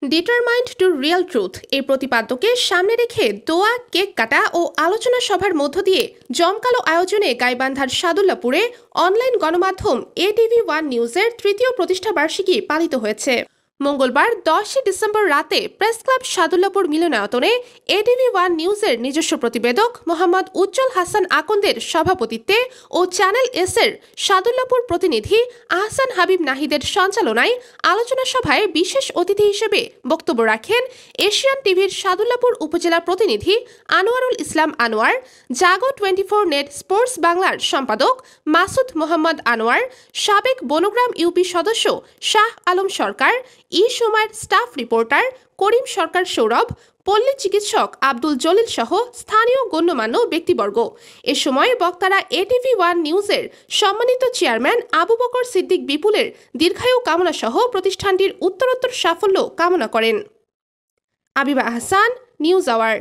Determined to real truth এই প্রতিপাদ্যকে সামনে রেখে দোয়া, কেক কাটা ও আলোচনা সভার মধ্য দিয়ে জমকালো আয়োজনে গাইবান্ধার সাদুল্লাপুরে অনলাইন গণমাধ্যম ATV1 নিউজের তৃতীয় প্রতিষ্ঠাবার্ষিকী পালিত হয়েছে। মঙ্গলবার 10 ডিসেম্বর রাতে প্রেস ক্লাব সাদুল্লাপুর মিলনায়তনে ATV1 নিউজের নিজস্ব প্রতিবেদক মোহাম্মদ উজ্জ্বল হাসান আকন্দের সভাপতিত্বে ও চ্যানেল এসের সাদুল্লাপুর প্রতিনিধি আহসান হাবিব নাহিদের সঞ্চালনায় আলোচনা সভায় বিশেষ অতিথি হিসেবে বক্তব্য রাখেন এশিয়ান টিভির সাদুল্লাপুর উপজেলা প্রতিনিধি আনোয়ারুল ইসলাম আনোয়ার, জাগো 24 নেট স্পোর্টস বাংলার সম্পাদক মাসুদ মোহাম্মদ আনোয়ার, সাবেক বনগ্রাম ইউপি সদস্য শাহ আলম সরকার, সময়ের স্টাফ রিপোর্টার করিম সরকার সৌরভ, পল্লী চিকিৎসক আব্দুল জলিল সহ স্থানীয় গণ্যমান্য ব্যক্তিবর্গ। এ সময় বক্তারা ATV1 নিউজের সম্মানিত চেয়ারম্যান আবু বকর সিদ্দিক বিপুলের দীর্ঘায়ু কামনা সহ প্রতিষ্ঠানটির উত্তরোত্তর সাফল্য কামনা করেন। আবিবা আহসান, নিউজ আওয়ার।